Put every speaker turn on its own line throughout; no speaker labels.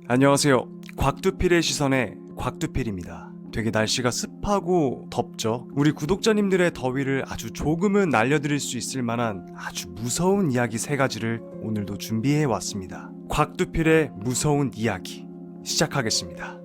안녕하세요. 곽두필의 시선의 곽두필입니다. 되게 날씨가 습하고 덥죠. 우리 구독자님들의 더위를 아주 조금은 날려드릴 수 있을 만한 아주 무서운 이야기 3가지를 오늘도 준비해 왔습니다. 곽두필의 무서운 이야기 시작하겠습니다.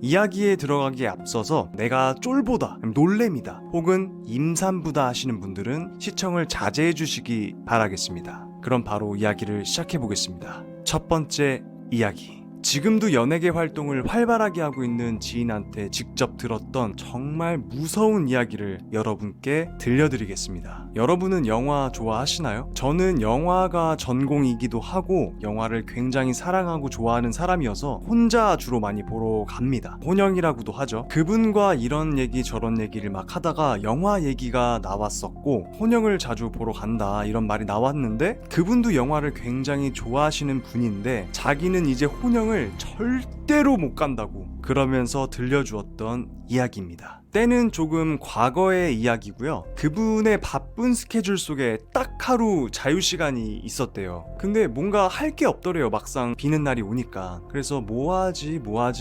이야기에 들어가기에 앞서서 내가 쫄보다, 놀래미다, 혹은 임산부다 하시는 분들은 시청을 자제해 주시기 바라겠습니다. 그럼 바로 이야기를 시작해 보겠습니다. 첫 번째 이야기. 지금도 연예계 활동을 활발하게 하고 있는 지인한테 직접 들었던 정말 무서운 이야기를 여러분께 들려드리겠습니다. 여러분은 영화 좋아하시나요? 저는 영화가 전공이기도 하고 영화를 굉장히 사랑하고 좋아하는 사람이어서 혼자 주로 많이 보러 갑니다. 혼영이라고도 하죠. 그분과 이런 얘기 저런 얘기를 막 하다가 영화 얘기가 나왔었고, 혼영을 자주 보러 간다 이런 말이 나왔는데, 그분도 영화를 굉장히 좋아하시는 분인데 자기는 이제 혼영을 절대로 못 간다고 그러면서 들려주었던 이야기입니다. 때는 조금 과거의 이야기고요. 그분의 바쁜 스케줄 속에 딱 하루 자유시간이 있었대요. 근데 뭔가 할 게 없더래요. 막상 비는 날이 오니까. 그래서 뭐하지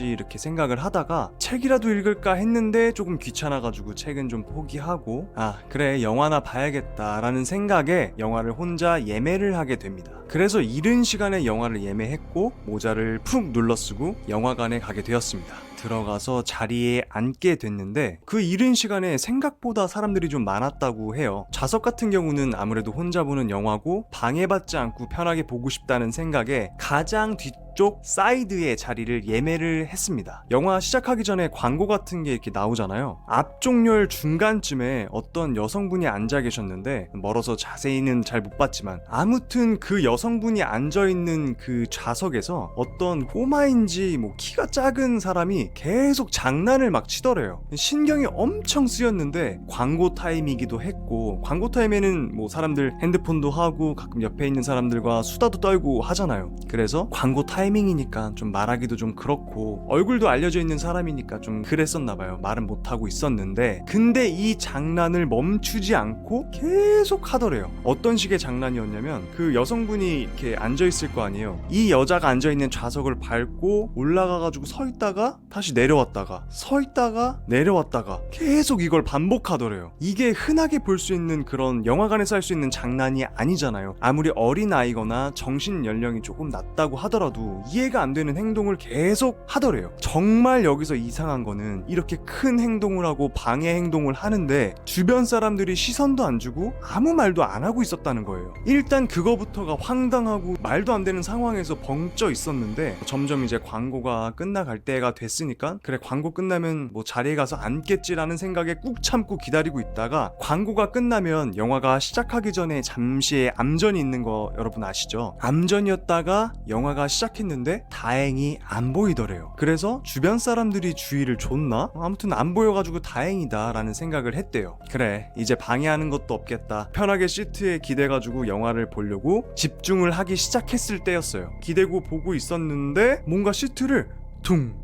이렇게 생각을 하다가 책이라도 읽을까 했는데 조금 귀찮아가지고 책은 좀 포기하고, 그래 영화나 봐야겠다 라는 생각에 영화를 혼자 예매를 하게 됩니다. 그래서 이른 시간에 영화를 예매했고 모자를 푹 눌러쓰고 영화관에 가게 되었습니다. 들어가서 자리에 앉게 됐는데 그 이른 시간에 생각보다 사람들이 좀 많았다고 해요. 좌석 같은 경우는 아무래도 혼자 보는 영화고 방해받지 않고 편하게 보고 싶다는 생각에 가장 뒤쪽 사이드의 자리를 예매를 했습니다. 영화 시작하기 전에 광고 같은 게 이렇게 나오잖아요. 앞쪽열 중간쯤에 어떤 여성분이 앉아 계셨는데, 멀어서 자세히는 잘 못 봤지만 아무튼 그 여성분이 앉아있는 그 좌석에서 어떤 꼬마인지 키가 작은 사람이 계속 장난을 막 치더래요. 신경이 엄청 쓰였는데 광고 타임이기도 했고, 광고 타임에는 사람들 핸드폰도 하고 가끔 옆에 있는 사람들과 수다도 떨고 하잖아요. 그래서 광고 타이밍이니까 좀 말하기도 좀 그렇고, 얼굴도 알려져 있는 사람이니까 좀 그랬었나봐요. 말은 못하고 있었는데, 근데 이 장난을 멈추지 않고 계속 하더래요. 어떤 식의 장난이었냐면, 그 여성분이 이렇게 앉아있을 거 아니에요. 이 여자가 앉아있는 좌석을 밟고 올라가가지고 서 있다가 다시 내려왔다가 서 있다가 내려왔다가 계속 이걸 반복하더래요. 이게 흔하게 볼 수 있는 그런 영화관에서 할 수 있는 장난이 아니잖아요. 아무리 어린 아이거나 정신 연령이 조금 낮다고 하더라도 이해가 안 되는 행동을 계속 하더래요. 정말 여기서 이상한 거는 이렇게 큰 행동을 하고 방해 행동을 하는데 주변 사람들이 시선도 안 주고 아무 말도 안 하고 있었다는 거예요. 일단 그거부터가 황당하고 말도 안 되는 상황에서 벙쪄 있었는데, 점점 이제 광고가 끝나갈 때가 됐으니까 그래 광고 끝나면 자리에 가서 앉겠지라는 생각에 꾹 참고 기다리고 있다가, 광고가 끝나면 영화가 시작하기 전에 잠시 암전이 있는 거 여러분 아시죠? 암전이었다가 영화가 시작했는데 다행히 안 보이더래요. 그래서 주변 사람들이 주의를 줬나? 아무튼 안 보여가지고 다행이다 라는 생각을 했대요. 그래 이제 방해하는 것도 없겠다. 편하게 시트에 기대가지고 영화를 보려고 집중을 하기 시작했을 때였어요. 기대고 보고 있었는데 뭔가 시트를 퉁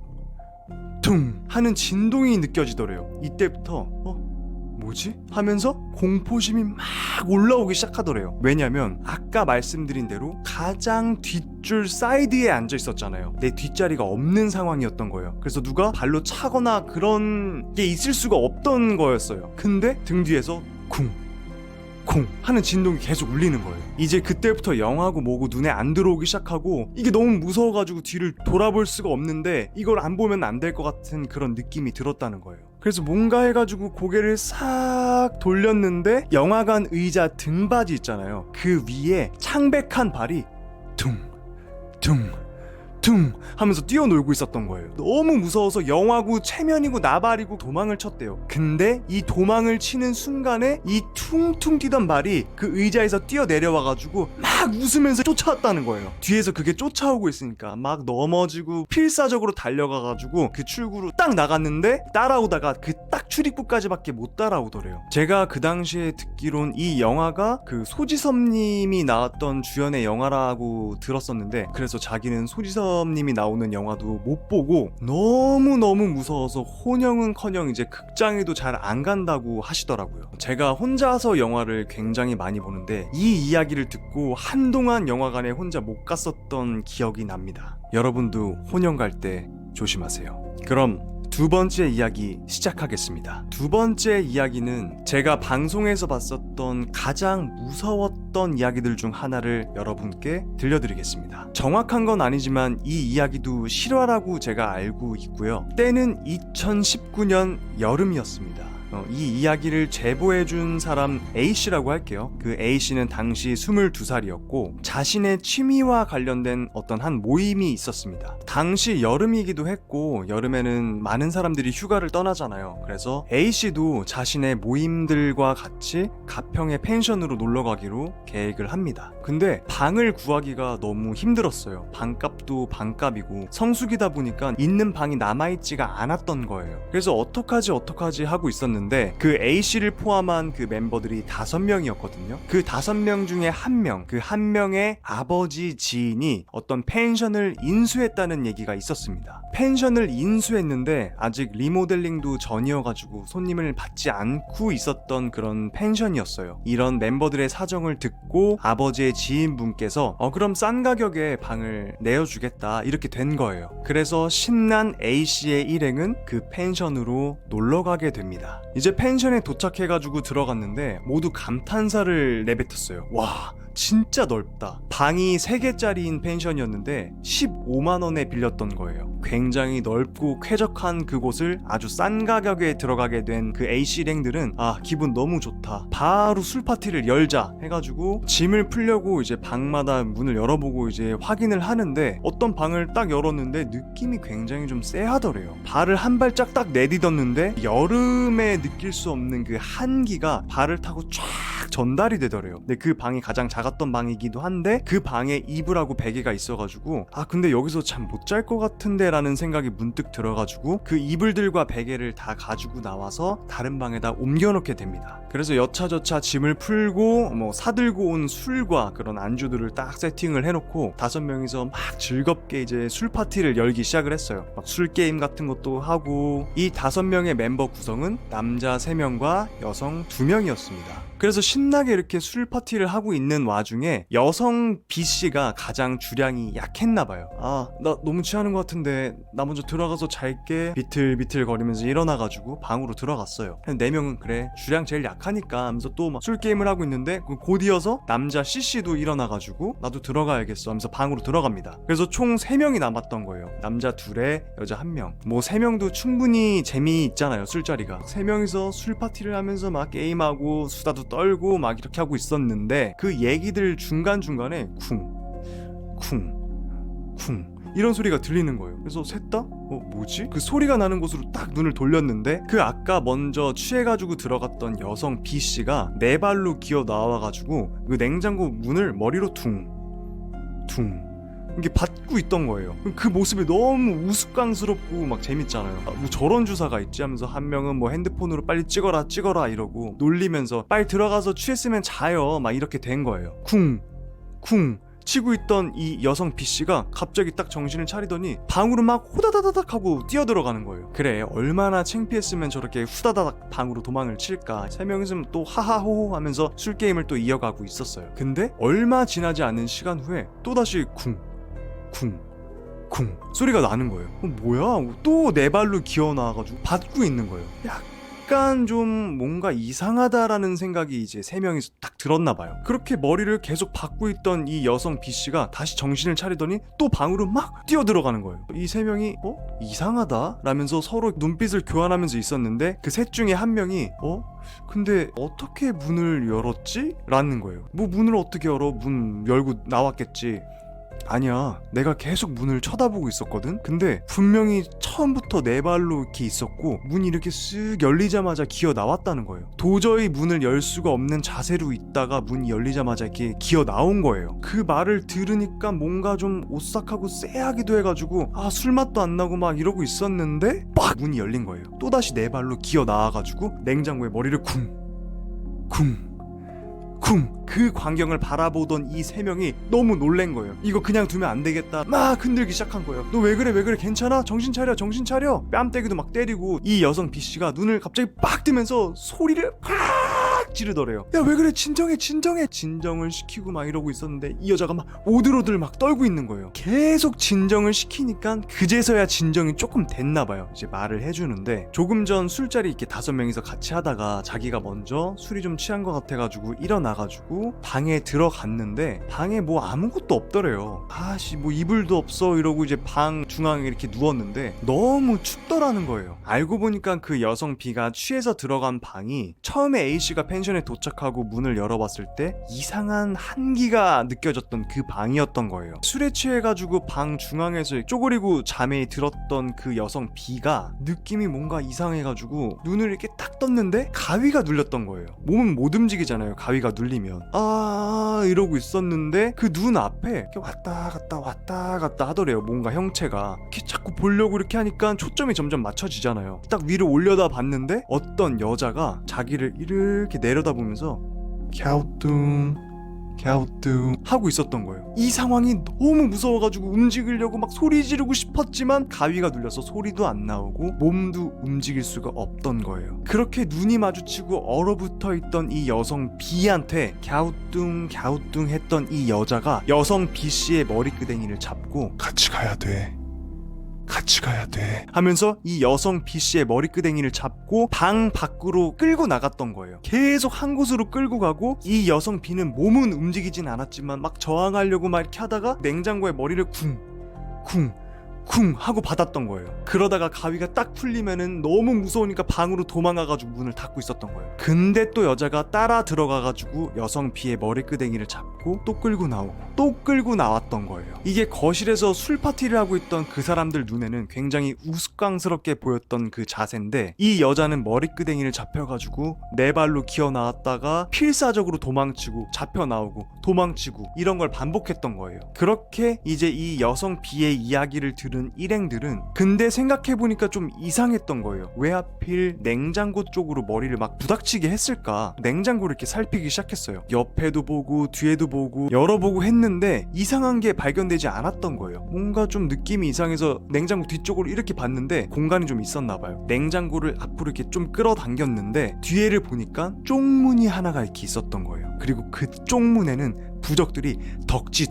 하는 진동이 느껴지더래요. 이때부터 뭐지? 하면서 공포심이 막 올라오기 시작하더래요. 왜냐면 아까 말씀드린 대로 가장 뒷줄 사이드에 앉아 있었잖아요. 내 뒷자리가 없는 상황이었던 거예요. 그래서 누가 발로 차거나 그런 게 있을 수가 없던 거였어요. 근데 등 뒤에서 쿵 하는 진동이 계속 울리는 거예요. 이제 그때부터 영화고 뭐고 눈에 안 들어오기 시작하고, 이게 너무 무서워가지고 뒤를 돌아볼 수가 없는데 이걸 안 보면 안 될 것 같은 그런 느낌이 들었다는 거예요. 그래서 뭔가 해가지고 고개를 싹 돌렸는데 영화관 의자 등받이 있잖아요. 그 위에 창백한 발이 퉁 하면서 뛰어놀고 있었던 거예요. 너무 무서워서 영화고 체면이고 나발이고 도망을 쳤대요. 근데 이 도망을 치는 순간에 이 퉁퉁 뛰던 발이 그 의자에서 뛰어내려와가지고 막 웃으면서 쫓아왔다는 거예요. 뒤에서 그게 쫓아오고 있으니까 막 넘어지고 필사적으로 달려가가지고 그 출구로 딱 나갔는데, 따라오다가 그 딱 출입구까지밖에 못 따라오더래요. 제가 그 당시에 듣기론 이 영화가 그 소지섭님이 나왔던 주연의 영화라고 들었었는데, 그래서 자기는 소지섭 김인섭님이 나오는 영화도 못 보고 너무너무 무서워서 혼영은커녕 이제 극장에도 잘 안 간다고 하시더라고요. 제가 혼자서 영화를 굉장히 많이 보는데 이 이야기를 듣고 한동안 영화관에 혼자 못 갔었던 기억이 납니다. 여러분도 혼영 갈 때 조심하세요. 그럼 두 번째 이야기 시작하겠습니다. 두 번째 이야기는 제가 방송에서 봤었던 가장 무서웠던 이야기들 중 하나를 여러분께 들려드리겠습니다. 정확한 건 아니지만 이 이야기도 실화라고 제가 알고 있고요. 때는 2019년 여름이었습니다. 이 이야기를 제보해준 사람 A씨라고 할게요. 그 A씨는 당시 22살이었고 자신의 취미와 관련된 어떤 한 모임이 있었습니다. 당시 여름이기도 했고 여름에는 많은 사람들이 휴가를 떠나잖아요. 그래서 A씨도 자신의 모임들과 같이 가평의 펜션으로 놀러가기로 계획을 합니다. 근데 방을 구하기가 너무 힘들었어요. 방값도 방값이고 성수기다 보니까 있는 방이 남아있지가 않았던 거예요. 그래서 어떡하지 하고 있었는데 그 A씨를 포함한 그 멤버들이 5명이었거든요. 그 5명 중에 한 명, 그 한 명의 아버지 지인이 어떤 펜션을 인수했다는 얘기가 있었습니다. 펜션을 인수했는데 아직 리모델링도 전이어가지고 손님을 받지 않고 있었던 그런 펜션이었어요. 이런 멤버들의 사정을 듣고 아버지의 지인분께서 그럼 싼 가격에 방을 내어주겠다 이렇게 된 거예요. 그래서 신난 A씨의 일행은 그 펜션으로 놀러가게 됩니다. 이제 펜션에 도착해가지고 들어갔는데 모두 감탄사를 내뱉었어요. 와, 진짜 넓다. 방이 3개짜리인 펜션이었는데 15만원에 빌렸던 거예요. 굉장히 넓고 쾌적한 그곳을 아주 싼 가격에 들어가게 된 그 A씨 일행들은 기분 너무 좋다. 바로 술 파티를 열자 해가지고 짐을 풀려고 이제 방마다 문을 열어보고 이제 확인을 하는데 어떤 방을 딱 열었는데 느낌이 굉장히 좀 쎄하더래요. 발을 한 발짝 딱 내딛었는데 여름에 느낄 수 없는 그 한기가 발을 타고 쫙 전달이 되더래요. 근데 그 방이 가장 작았던 방이기도 한데 그 방에 이불하고 베개가 있어가지고 근데 여기서 참 못 잘 것 같은데 라는 생각이 문득 들어가지고 그 이불들과 베개를 다 가지고 나와서 다른 방에다 옮겨놓게 됩니다. 그래서 여차저차 짐을 풀고 사들고 온 술과 그런 안주들을 딱 세팅을 해놓고 5명이서 막 즐겁게 이제 술 파티를 열기 시작을 했어요. 막 술 게임 같은 것도 하고. 이 5명의 멤버 구성은 남자 3명과 여성 2명이었습니다. 그래서 신나게 이렇게 술 파티를 하고 있는 와중에 여성 B씨가 가장 주량이 약했나봐요. 나 너무 취하는 것 같은데 나 먼저 들어가서 잘게 비틀비틀 거리면서 일어나가지고 방으로 들어갔어요. 4명은 그래 주량 제일 약하니까 하면서 또 막 술 게임을 하고 있는데 곧 이어서 남자 C씨도 일어나가지고 나도 들어가야겠어 하면서 방으로 들어갑니다. 그래서 총 3명이 남았던 거예요. 남자 2에 여자 1명. 3명도 충분히 재미있잖아요. 술자리가 3명이서 술 파티를 하면서 막 게임하고 수다도 떨고 막 이렇게 하고 있었는데 그 얘기들 중간중간에 쿵 이런 소리가 들리는 거예요. 그래서 셋 다 뭐지? 그 소리가 나는 곳으로 딱 눈을 돌렸는데 그 아까 먼저 취해가지고 들어갔던 여성 B씨가 4발로 기어 나와가지고 그 냉장고 문을 머리로 퉁 이게 받고 있던 거예요. 그 모습이 너무 우스꽝스럽고 막 재밌잖아요. 뭐 저런 주사가 있지 하면서 한 명은 뭐 핸드폰으로 빨리 찍어라 이러고 놀리면서 빨리 들어가서 취했으면 자요 막 이렇게 된 거예요. 쿵 치고 있던 이 여성 B씨가 갑자기 딱 정신을 차리더니 방으로 막 호다다다닥 하고 뛰어들어가는 거예요. 그래 얼마나 창피했으면 저렇게 후다다닥 방으로 도망을 칠까. 3명이서 또 하하호호 하면서 술게임을 또 이어가고 있었어요. 근데 얼마 지나지 않은 시간 후에 또다시 쿵 소리가 나는 거예요. 뭐야? 또 4발로 기어 나와가지고 받고 있는 거예요. 약간 좀 뭔가 이상하다라는 생각이 이제 3명이서 딱 들었나봐요. 그렇게 머리를 계속 받고 있던 이 여성 B씨가 다시 정신을 차리더니 또 방으로 막 뛰어들어가는 거예요. 이 3명이 이상하다? 라면서 서로 눈빛을 교환하면서 있었는데 그 셋 중에 한 명이 근데 어떻게 문을 열었지? 라는 거예요. 뭐 문을 어떻게 열어? 문 열고 나왔겠지. 아니야, 내가 계속 문을 쳐다보고 있었거든? 근데 분명히 처음부터 4발로 이렇게 있었고 문이 이렇게 쓱 열리자마자 기어 나왔다는 거예요. 도저히 문을 열 수가 없는 자세로 있다가 문이 열리자마자 이렇게 기어 나온 거예요. 그 말을 들으니까 뭔가 좀 오싹하고 쎄하기도 해가지고 술맛도 안 나고 막 이러고 있었는데 빡! 문이 열린 거예요. 또다시 4발로 기어 나와가지고 냉장고에 머리를 쿵 그 광경을 바라보던 이 세 명이 너무 놀란 거예요. 이거 그냥 두면 안 되겠다. 막 흔들기 시작한 거예요. 너 왜 그래 괜찮아? 정신 차려. 뺨때기도 막 때리고, 이 여성 B씨가 눈을 갑자기 빡 뜨면서 소리를 팍 지르더래요. 야 왜 그래, 진정해. 진정을 시키고 막 이러고 있었는데 이 여자가 막 오들오들 막 떨고 있는 거예요. 계속 진정을 시키니까 그제서야 진정이 조금 됐나 봐요. 이제 말을 해주는데, 조금 전 술자리 이렇게 5명이서 같이 하다가 자기가 먼저 술이 좀 취한 것 같아가지고 일어나가지고 방에 들어갔는데 방에 뭐 아무것도 없더래요. 아씨 뭐 이불도 없어 이러고 이제 방 중앙에 이렇게 누웠는데 너무 춥더라는 거예요. 알고 보니까 그 여성 B가 취해서 들어간 방이 처음에 A씨가 펜션에 도착하고 문을 열어봤을 때 이상한 한기가 느껴졌던 그 방이었던 거예요. 술에 취해가지고 방 중앙에서 쪼그리고 잠에 들었던 그 여성 B가 느낌이 뭔가 이상해가지고 눈을 이렇게 딱 떴는데 가위가 눌렸던 거예요. 몸은 못 움직이잖아요, 가위가 눌리면. 이러고 있었는데 그 눈 앞에 이렇게 왔다 갔다 하더래요. 뭔가 형체가 이렇게 자꾸 보려고 이렇게 하니까 초점이 점점 맞춰지잖아요. 딱 위를 올려다 봤는데 어떤 여자가 자기를 이렇게 내려다보면서 갸우뚱 하고 있었던 거예요. 이 상황이 너무 무서워가지고 움직이려고 막 소리 지르고 싶었지만 가위가 눌려서 소리도 안 나오고 몸도 움직일 수가 없던 거예요. 그렇게 눈이 마주치고 얼어붙어 있던 이 여성 B한테 갸우뚱 했던 이 여자가 여성 B씨의 머리끄댕이를 잡고 같이 가야 돼 하면서 이 여성 B씨의 머리끄댕이를 잡고 방 밖으로 끌고 나갔던 거예요. 계속 한 곳으로 끌고 가고, 이 여성 B는 몸은 움직이진 않았지만 막 저항하려고 막 이렇게 하다가 냉장고에 머리를 쿵 하고 받았던 거예요. 그러다가 가위가 딱 풀리면은 너무 무서우니까 방으로 도망가가지고 문을 닫고 있었던 거예요. 근데 또 여자가 따라 들어가가지고 여성 B의 머리끄댕이를 잡고 또 끌고 나왔던 거예요. 이게 거실에서 술 파티를 하고 있던 그 사람들 눈에는 굉장히 우스꽝스럽게 보였던 그 자세인데, 이 여자는 머리끄댕이를 잡혀가지고 네 발로 기어 나왔다가 필사적으로 도망치고 잡혀 나오고 도망치고 이런 걸 반복했던 거예요. 그렇게 이제 이 여성 B의 이야기를 들은 일행들은 근데 생각해보니까 좀 이상했던 거예요. 왜 하필 냉장고 쪽으로 머리를 막 부닥치게 했을까? 냉장고를 이렇게 살피기 시작했어요. 옆에도 보고 뒤에도 보고 열어보고 했는데 이상한 게 발견되지 않았던 거예요. 뭔가 좀 느낌이 이상해서 냉장고 뒤쪽으로 이렇게 봤는데 공간이 좀 있었나 봐요. 냉장고를 앞으로 이렇게 좀 끌어당겼는데 뒤에를 보니까 쪽문이 하나가 이렇게 있었던 거예요. 그리고 그 쪽문에는 부적들이 덕지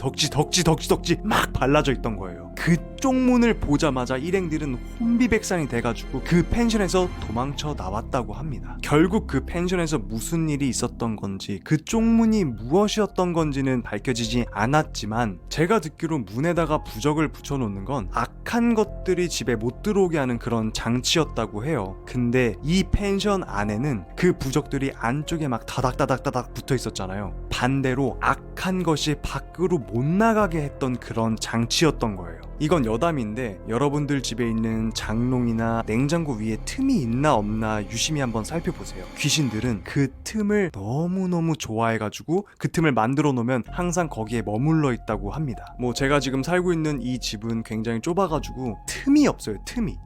막 발라져 있던 거예요. 그 쪽문을 보자마자 일행들은 혼비백산이 돼가지고 그 펜션에서 도망쳐 나왔다고 합니다. 결국 그 펜션에서 무슨 일이 있었던 건지, 그 쪽문이 무엇이었던 건지는 밝혀지지 않았지만, 제가 듣기로 문에다가 부적을 붙여놓는 건 악한 것들이 집에 못 들어오게 하는 그런 장치였다고 해요. 근데 이 펜션 안에는 그 부적들이 안쪽에 막 다닥 붙어 있었잖아요. 반대로 악한 것이 밖으로 못 나가게 했던 그런 장치였던 거예요. 이건 여담인데 여러분들 집에 있는 장롱이나 냉장고 위에 틈이 있나 없나 유심히 한번 살펴보세요. 귀신들은 그 틈을 너무너무 좋아해가지고 그 틈을 만들어 놓으면 항상 거기에 머물러 있다고 합니다. 뭐 제가 지금 살고 있는 이 집은 굉장히 좁아가지고 틈이 없어요.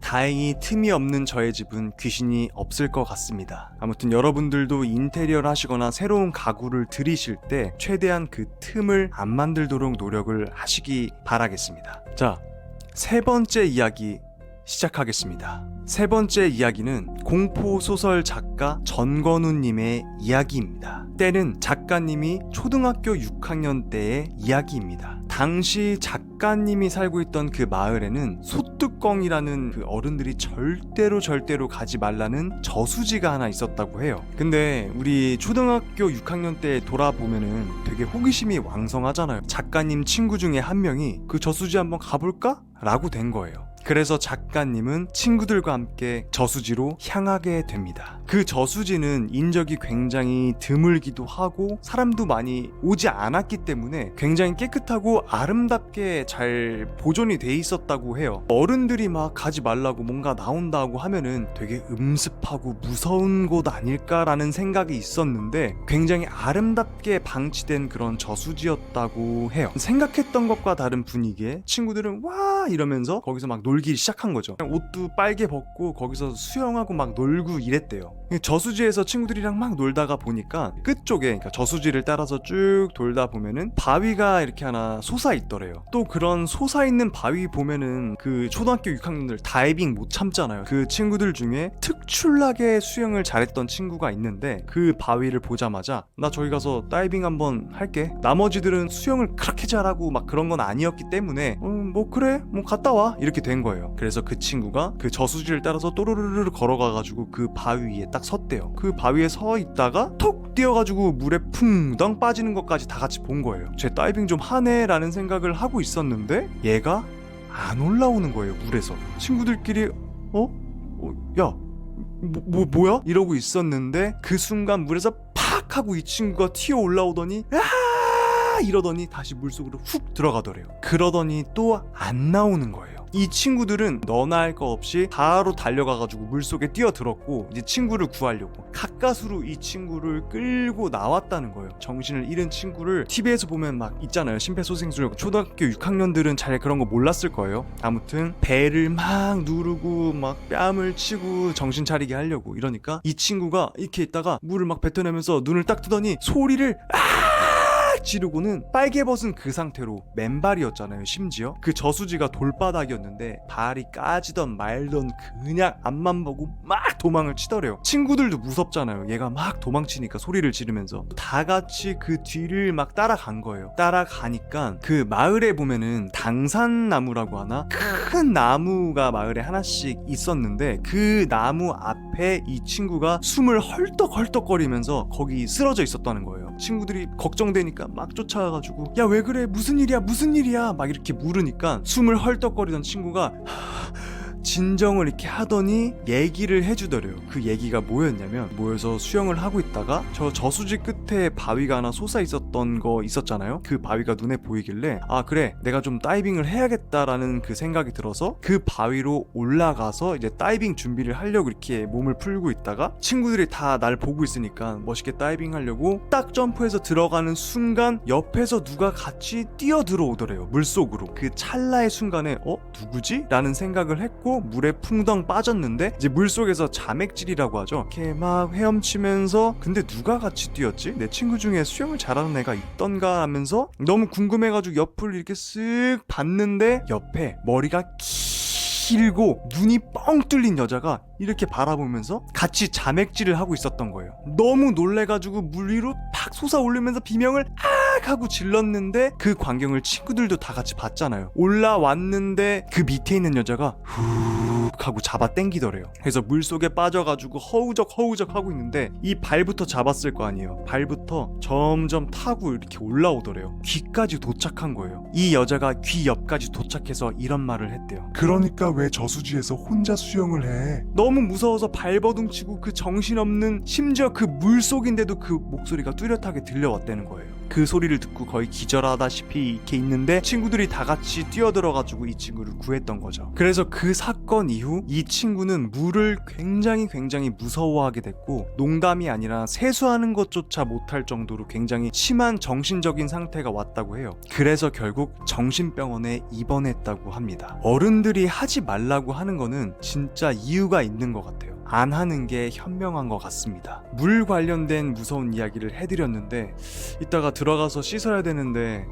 다행히 틈이 없는 저의 집은 귀신이 없을 것 같습니다. 아무튼 여러분들도 인테리어를 하시거나 새로운 가구를 들이실 때 최대한 그 틈을 안 만들도록 노력을 하시기 바라겠습니다. 자, 세 번째 이야기 시작하겠습니다. 세 번째 이야기는 공포소설 작가 전건우님의 이야기입니다. 때는 작가님이 초등학교 6학년 때의 이야기입니다. 당시 작가님이 살고 있던 그 마을에는 소뚜껑이라는 그 어른들이 절대로 가지 말라는 저수지가 하나 있었다고 해요. 근데 우리 초등학교 6학년 때 돌아보면은 되게 호기심이 왕성하잖아요. 작가님 친구 중에 한 명이 그 저수지 한번 가볼까? 라고 된 거예요. 그래서 작가님은 친구들과 함께 저수지로 향하게 됩니다. 그 저수지는 인적이 굉장히 드물기도 하고 사람도 많이 오지 않았기 때문에 굉장히 깨끗하고 아름답게 잘 보존이 돼 있었다고 해요. 어른들이 막 가지 말라고 뭔가 나온다고 하면은 되게 음습하고 무서운 곳 아닐까라는 생각이 있었는데 굉장히 아름답게 방치된 그런 저수지였다고 해요. 생각했던 것과 다른 분위기에 친구들은 와 이러면서 거기서 막 놀기 시작한 거죠. 그냥 옷도 빨개 벗고 거기서 수영하고 막 놀고 이랬대요. 저수지에서 친구들이랑 막 놀다가 보니까 끝쪽에, 그러니까 저수지를 따라서 쭉 돌다 보면은 바위가 이렇게 하나 솟아 있더래요. 또 그런 솟아 있는 바위 보면은 그 초등학교 6학년들 다이빙 못 참잖아요. 그 친구들 중에 특출나게 수영을 잘했던 친구가 있는데 그 바위를 보자마자 나 저기 가서 다이빙 한번 할게. 나머지들은 수영을 그렇게 잘하고 막 그런 건 아니었기 때문에 뭐 그래 뭐 갔다 와 이렇게 된 거예요. 그래서 그 친구가 그 저수지를 따라서 또르르르 걸어가가지고 그 바위 위에 딱 섰대요. 그 바위에 서 있다가 톡 뛰어가지고 물에 풍덩 빠지는 것까지 다 같이 본 거예요. 쟤 다이빙 좀 하네 라는 생각을 하고 있었는데 얘가 안 올라오는 거예요. 물에서. 친구들끼리 야 뭐야? 이러고 있었는데 그 순간 물에서 팍 하고 이 친구가 튀어 올라오더니 이러더니 다시 물속으로 훅 들어가더래요. 그러더니 또 안 나오는 거예요. 이 친구들은 너나 할 거 없이 바로 달려가가지고 물속에 뛰어들었고 이제 친구를 구하려고 가까스로 이 친구를 끌고 나왔다는 거예요. 정신을 잃은 친구를 TV에서 보면 막 있잖아요. 심폐소생술. 초등학교 6학년들은 잘 그런 거 몰랐을 거예요. 아무튼 배를 막 누르고 막 뺨을 치고 정신 차리게 하려고 이러니까 이 친구가 이렇게 있다가 물을 막 뱉어내면서 눈을 딱 뜨더니 소리를 지르고는 빨개 벗은 그 상태로 맨발이었잖아요. 심지어 그 저수지가 돌바닥이었는데 발이 까지던 말던 그냥 앞만 보고 막 도망을 치더래요. 친구들도 무섭잖아요. 얘가 막 도망치니까 소리를 지르면서 다 같이 그 뒤를 막 따라간 거예요. 따라가니까 그 마을에 보면은 당산나무라고 하나? 큰 나무가 마을에 하나씩 있었는데 그 나무 앞에 이 친구가 숨을 헐떡헐떡거리면서 거기 쓰러져 있었다는 거예요. 친구들이 걱정되니까 막 쫓아가가지고 야 왜 그래 무슨 일이야 막 이렇게 물으니까 숨을 헐떡거리던 친구가 진정을 이렇게 하더니 얘기를 해주더래요. 그 얘기가 뭐였냐면 모여서 수영을 하고 있다가 저 저수지 끝에 바위가 하나 솟아 있었던 거 있었잖아요. 그 바위가 눈에 보이길래 아 그래 내가 좀 다이빙을 해야겠다라는 그 생각이 들어서 그 바위로 올라가서 이제 다이빙 준비를 하려고 이렇게 몸을 풀고 있다가 친구들이 다 날 보고 있으니까 멋있게 다이빙 하려고 딱 점프해서 들어가는 순간 옆에서 누가 같이 뛰어 들어오더래요. 물속으로. 그 찰나의 순간에 누구지? 라는 생각을 했고 물에 풍덩 빠졌는데 이제 물속에서 자맥질이라고 하죠. 이렇게 막 헤엄치면서 근데 누가 같이 뛰었지? 내 친구 중에 수영을 잘하는 애가 있던가 하면서 너무 궁금해가지고 옆을 이렇게 쓱 봤는데 옆에 머리가 길고 눈이 뻥 뚫린 여자가 이렇게 바라보면서 같이 자맥질을 하고 있었던 거예요. 너무 놀래가지고 물 위로 팍 솟아올리면서 비명을 악 하고 질렀는데 그 광경을 친구들도 다 같이 봤잖아요. 올라왔는데 그 밑에 있는 여자가 훅 하고 잡아 당기더래요. 그래서 물속에 빠져가지고 허우적 하고 있는데 이 발부터 잡았을 거 아니에요. 발부터 점점 타고 이렇게 올라오더래요. 귀까지 도착한 거예요. 이 여자가 귀 옆까지 도착해서 이런 말을 했대요.
그러니까 왜 저수지에서 혼자 수영을 해?
너무 무서워서 발버둥치고 그 정신없는 심지어 그 물속인데도 그 목소리가 뚜렷하게 들려왔다는 거예요. 그 소리를 듣고 거의 기절하다시피 이렇게 있는데 친구들이 다 같이 뛰어들어가지고 이 친구를 구했던 거죠. 그래서 그 사건 이후 이 친구는 물을 굉장히 무서워하게 됐고 농담이 아니라 세수하는 것조차 못할 정도로 굉장히 심한 정신적인 상태가 왔다고 해요. 그래서 결국 정신병원에 입원했다고 합니다. 어른들이 하지 말라고 하는 거는 진짜 이유가 있는 것 같아요. 안 하는 게 현명한 것 같습니다. 물 관련된 무서운 이야기를 해드렸는데 이따가 들어가서 씻어야 되는데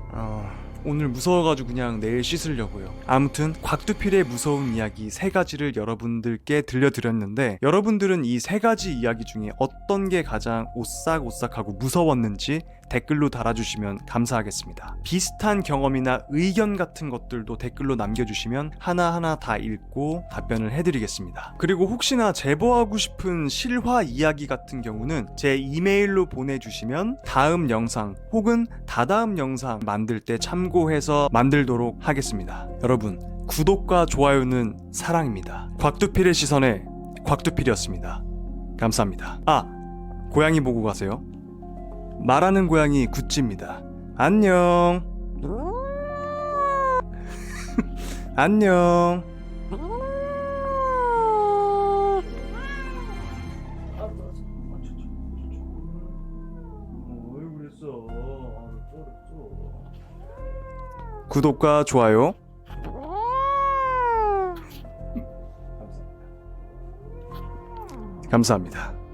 오늘 무서워가지고 그냥 내일 씻으려고요. 아무튼 곽두필의 무서운 이야기 3가지를 여러분들께 들려드렸는데 여러분들은 이 3가지 이야기 중에 어떤 게 가장 오싹오싹하고 무서웠는지 댓글로 달아주시면 감사하겠습니다. 비슷한 경험이나 의견 같은 것들도 댓글로 남겨주시면 하나하나 다 읽고 답변을 해드리겠습니다. 그리고 혹시나 제보하고 싶은 실화 이야기 같은 경우는 제 이메일로 보내주시면 다음 영상 혹은 다다음 영상 만들 때 참고해서 만들도록 하겠습니다. 여러분 구독과 좋아요는 사랑입니다. 곽두필의 시선에 곽두필이었습니다. 감사합니다. 고양이 보고 가세요. 말하는 고양이 구찌입니다. 안녕. 안녕. 구독과 좋아요 감사합니다.